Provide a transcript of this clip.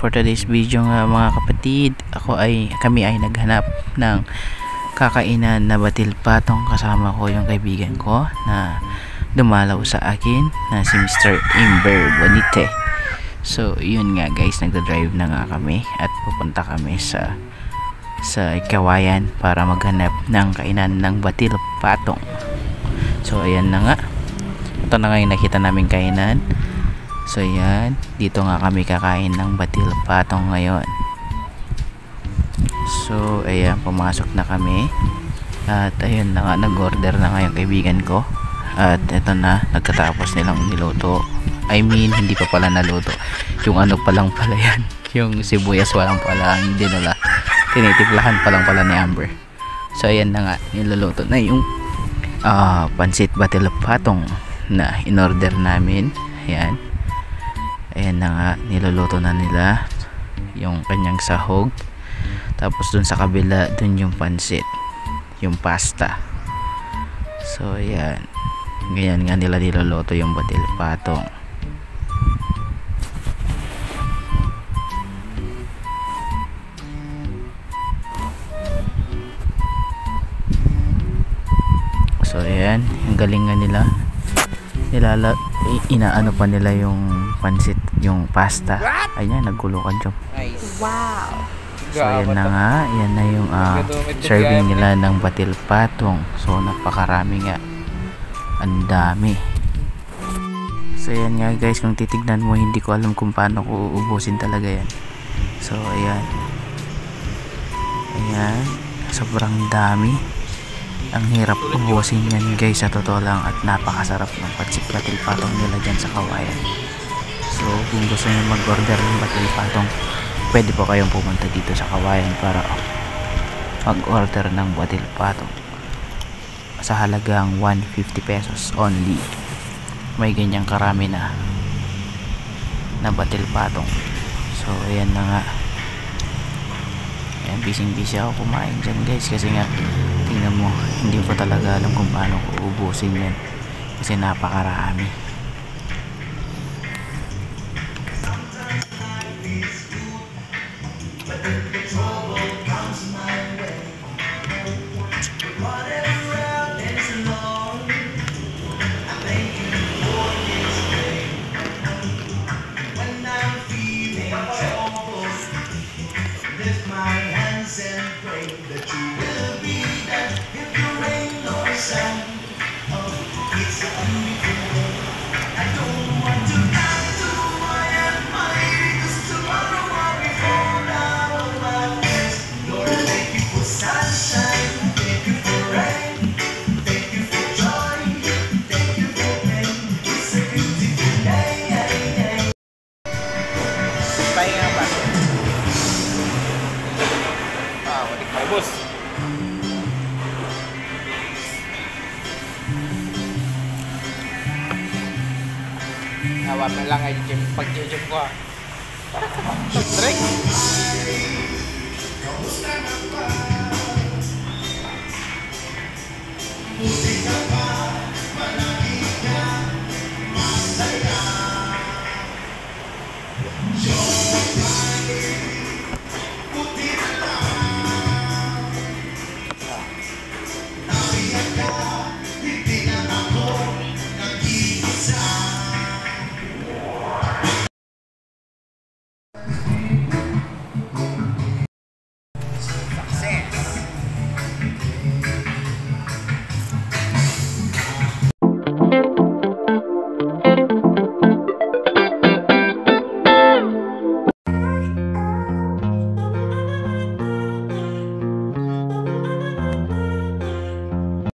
for today's video nga mga kapatid, kami ay naghanap ng kakainan na batil patong, kasama ko yung kaibigan ko na dumalaw sa akin na si Mr. Imber Bonite. So yun nga guys, nagda-drive na nga kami at pupunta kami sa Kawayan para maghanap ng kainan ng batil patong. So ayan na nga, ito na nga yung nakita namin kainan. So yan, dito nga kami kakain ng batil patong ngayon. So ayan, pumasok na kami. At ayun na nga, nag-order na nga yung kaibigan ko. At ito na, nagkatapos nilang niluto. I mean, hindi pa pala naluto. Yung ano pa lang pala yan. Yung sibuyas walang pala, hindi nila. Tinitiplahan pa lang pala ni Amber. So ayan na nga, niluluto na yung pansit batil patong na in-order namin. Ayan. Ayan na nga, niluluto na nila yung kanyang sahog. Tapos dun sa kabila, dun yung pansit, yung pasta. So ayan, ganyan nga nila niluluto yung batil patong. So ayan, ang galing nga nila. Inaano pa nila yung pansit, yung pasta. Ayan, nagkulo ka dyan. Nice. Wow. So ayan na nga, yan na yung serving nila ng batil patong. So napakarami nga, ang dami. So ayan nga guys, kung titignan mo, hindi ko alam kung paano ko uubusin talaga yan. So ayan, ayan, sobrang dami. Ang hirap ubusin yan guys, sa totoo lang. At napakasarap ng pansit batil patong nila dyan sa Kawayan. So kung gusto nyo mag-order ng batil patong, pwede po kayong pumunta dito sa Kawayan para mag-order ng batil patong sa halagang 150 pesos only. May ganyang karami na batil patong. So ayan na nga, ayan, busy ako kumain dyan guys, kasi nga tingnan mo, hindi ko talaga alam kung paano ko ubusin yan kasi napakarami. Bos. Nawap na lang ay pag-gym ko. Drink.